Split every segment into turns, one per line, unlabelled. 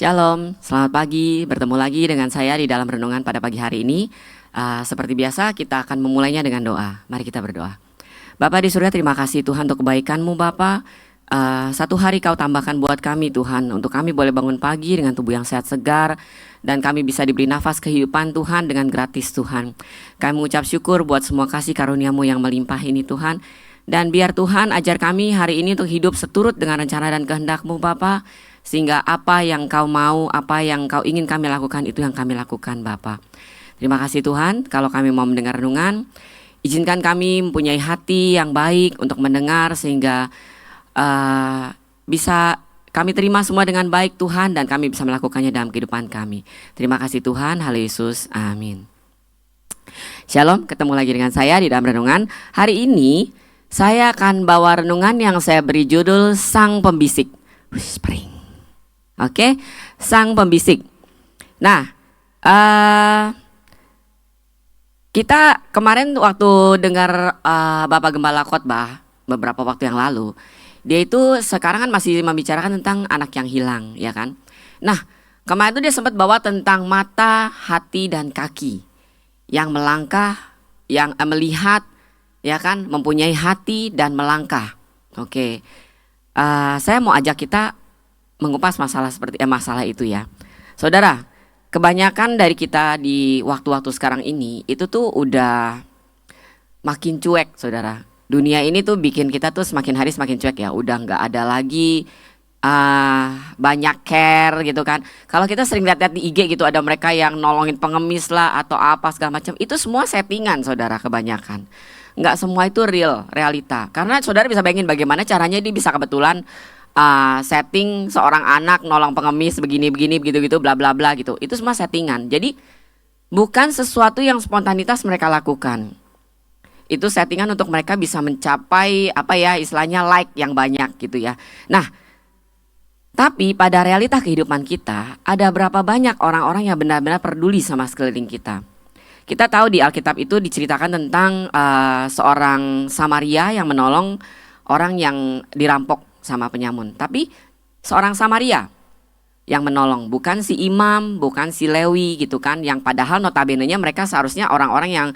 Shalom, selamat pagi. Bertemu lagi dengan saya di dalam renungan pada pagi hari ini. Seperti biasa kita akan memulainya dengan doa. Mari kita berdoa. Bapa di surga, terima kasih Tuhan untuk kebaikan-Mu Bapa. Satu hari Kau tambahkan buat kami Tuhan, untuk kami boleh bangun pagi dengan tubuh yang sehat segar, dan kami bisa diberi nafas kehidupan Tuhan dengan gratis Tuhan. Kami mengucap syukur buat semua kasih karunia-Mu yang melimpah ini Tuhan. Dan biar Tuhan ajar kami hari ini untuk hidup seturut dengan rencana dan kehendak-Mu Bapa, sehingga apa yang Kau mau, apa yang Kau ingin kami lakukan, itu yang kami lakukan Bapa. Terima kasih Tuhan, kalau kami mau mendengar renungan, izinkan kami mempunyai hati yang baik untuk mendengar, sehingga bisa kami terima semua dengan baik Tuhan, dan kami bisa melakukannya dalam kehidupan kami. Terima kasih Tuhan, haleluya Yesus, amin. Shalom, ketemu lagi dengan saya di dalam renungan. Hari ini saya akan bawa renungan yang saya beri judul Sang Pembisik. Whispering. Oke, Sang Pembisik. Nah, kita kemarin waktu dengar Bapak Gembala khotbah beberapa waktu yang lalu, dia itu sekarang kan masih membicarakan tentang anak yang hilang, ya kan? Nah, kemarin itu dia sempat bawa tentang mata, hati, dan kaki yang melangkah, yang melihat, ya kan, mempunyai hati dan melangkah. Oke, saya mau ajak kita mengupas masalah itu ya. Saudara, kebanyakan dari kita di waktu-waktu sekarang ini itu tuh udah makin cuek, saudara. Dunia ini tuh bikin kita tuh semakin hari semakin cuek ya. Udah nggak ada lagi banyak care gitu kan. Kalau kita sering lihat-lihat di IG gitu, ada mereka yang nolongin pengemis lah atau apa segala macam. Itu semua settingan, saudara, kebanyakan. Nggak semua itu realita. Karena saudara bisa bayangin bagaimana caranya dia bisa kebetulan setting seorang anak nolong pengemis begini begitu bla bla bla gitu. Itu semua settingan. Jadi bukan sesuatu yang spontanitas mereka lakukan. Itu settingan untuk mereka bisa mencapai istilahnya like yang banyak gitu ya. Nah, tapi pada realita kehidupan kita, ada berapa banyak orang-orang yang benar-benar peduli sama sekeliling kita. Kita tahu di Alkitab itu diceritakan tentang seorang Samaria yang menolong orang yang dirampok sama penyamun. Tapi seorang Samaria yang menolong, bukan si imam, bukan si Lewi gitu kan, yang padahal notabene-nya mereka seharusnya orang-orang yang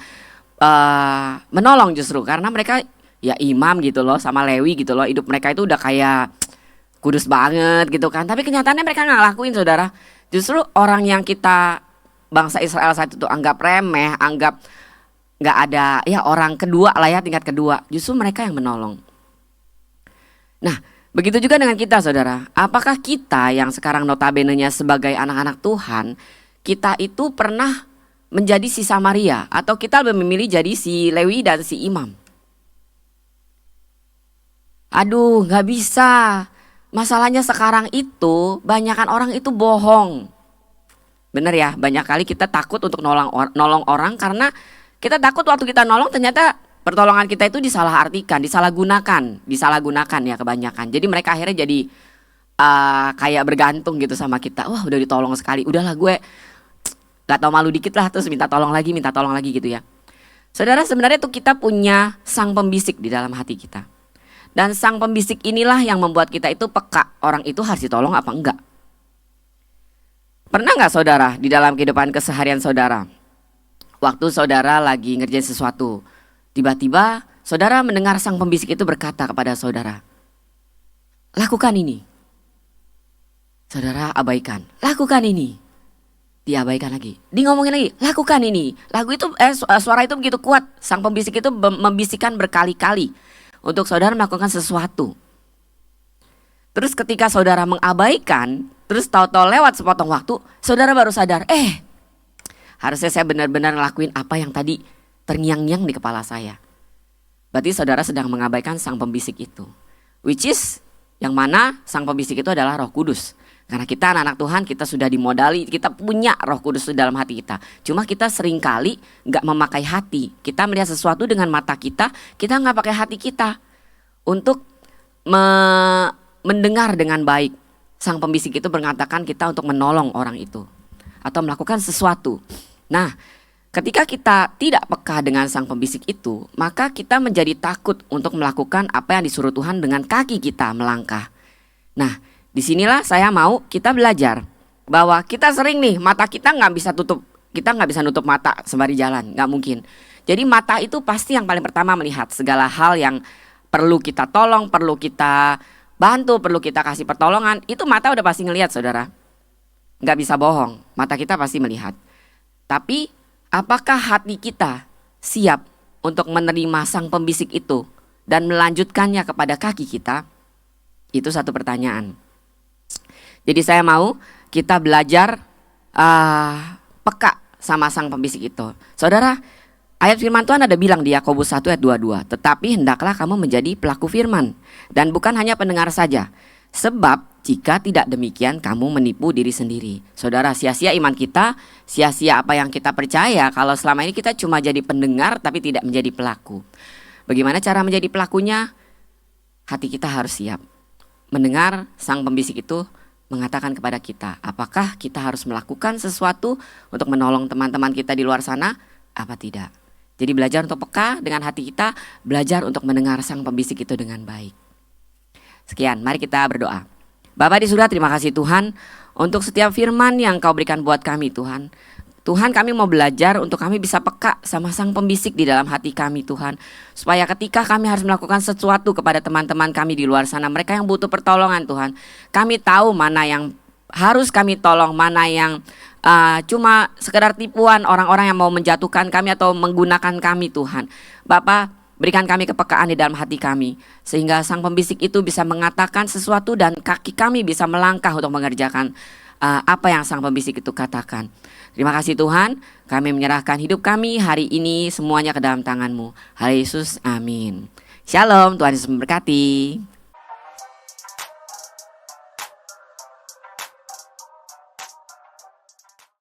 menolong justru, karena mereka ya imam gitu loh sama Lewi gitu loh, hidup mereka itu udah kayak kudus banget gitu kan. Tapi kenyataannya mereka nggak lakuin, saudara. Justru orang yang kita bangsa Israel saat itu anggap remeh, anggap nggak ada, ya orang kedua lah ya, tingkat kedua, justru mereka yang menolong. Nah, begitu juga dengan kita, saudara. Apakah kita yang sekarang notabene-nya sebagai anak-anak Tuhan, kita itu pernah menjadi si Samaria, atau kita lebih memilih jadi si Lewi dan si imam? Aduh, nggak bisa. Masalahnya sekarang itu banyakan orang itu bohong. Bener ya, banyak kali kita takut untuk nolong orang karena kita takut waktu kita nolong ternyata pertolongan kita itu disalahartikan, disalahgunakan ya kebanyakan. Jadi mereka akhirnya jadi kayak bergantung gitu sama kita. Wah, udah ditolong sekali, udahlah gue gak tau malu dikit lah, terus minta tolong lagi gitu ya. Saudara, sebenarnya tuh kita punya sang pembisik di dalam hati kita. Dan sang pembisik inilah yang membuat kita itu peka, orang itu harus ditolong apa enggak. Pernah gak saudara di dalam kehidupan keseharian saudara, waktu saudara lagi ngerjain sesuatu, tiba-tiba saudara mendengar sang pembisik itu berkata kepada saudara, lakukan ini. Saudara abaikan, lakukan ini. Diabaikan lagi, dia ngomongin lagi, lakukan ini. Suara itu begitu kuat, sang pembisik itu membisikkan berkali-kali untuk saudara melakukan sesuatu. Terus ketika saudara mengabaikan, terus tahu-tahu lewat sepotong waktu, saudara baru sadar, harusnya saya benar-benar ngelakuin apa yang tadi terngiang-ngiang di kepala saya. Berarti saudara sedang mengabaikan sang pembisik itu. Which is, yang mana sang pembisik itu adalah Roh Kudus. Karena kita anak-anak Tuhan, kita sudah dimodali, kita punya Roh Kudus di dalam hati kita. Cuma kita seringkali gak memakai hati. Kita melihat sesuatu dengan mata kita gak pakai hati kita untuk mendengar dengan baik. Sang pembisik itu mengatakan kita untuk menolong orang itu atau melakukan sesuatu. Nah, ketika kita tidak peka dengan sang pembisik itu, maka kita menjadi takut untuk melakukan apa yang disuruh Tuhan dengan kaki kita melangkah. Nah, disinilah saya mau kita belajar bahwa kita sering nih, mata kita nggak bisa tutup, kita nggak bisa nutup mata sembari jalan, nggak mungkin. Jadi mata itu pasti yang paling pertama melihat segala hal yang perlu kita tolong, perlu kita bantu, perlu kita kasih pertolongan. Itu mata udah pasti ngelihat, saudara. Nggak bisa bohong, mata kita pasti melihat. Tapi apakah hati kita siap untuk menerima sang pembisik itu dan melanjutkannya kepada kaki kita? Itu satu pertanyaan. Jadi saya mau kita belajar peka sama sang pembisik itu. Saudara, ayat firman Tuhan ada bilang di Yakobus 1 ayat 22, tetapi hendaklah kamu menjadi pelaku firman dan bukan hanya pendengar saja. Sebab jika tidak demikian kamu menipu diri sendiri. Saudara, sia-sia iman kita, sia-sia apa yang kita percaya kalau selama ini kita cuma jadi pendengar tapi tidak menjadi pelaku. Bagaimana cara menjadi pelakunya? Hati kita harus siap mendengar sang pembisik itu mengatakan kepada kita, apakah kita harus melakukan sesuatu untuk menolong teman-teman kita di luar sana, apa tidak. Jadi belajar untuk peka dengan hati kita, belajar untuk mendengar sang pembisik itu dengan baik. Sekian, mari kita berdoa. Bapa di surga, terima kasih Tuhan untuk setiap firman yang Kau berikan buat kami Tuhan. Tuhan, kami mau belajar untuk kami bisa peka sama sang pembisik di dalam hati kami Tuhan. Supaya ketika kami harus melakukan sesuatu kepada teman-teman kami di luar sana, mereka yang butuh pertolongan Tuhan, kami tahu mana yang harus kami tolong, mana yang cuma sekedar tipuan orang-orang yang mau menjatuhkan kami atau menggunakan kami Tuhan. Bapa, berikan kami kepekaan di dalam hati kami, sehingga sang pembisik itu bisa mengatakan sesuatu dan kaki kami bisa melangkah untuk mengerjakan apa yang sang pembisik itu katakan. Terima kasih Tuhan, kami menyerahkan hidup kami hari ini semuanya ke dalam tangan-Mu. Haleluya Yesus, amin. Shalom, Tuhan Yesus memberkati.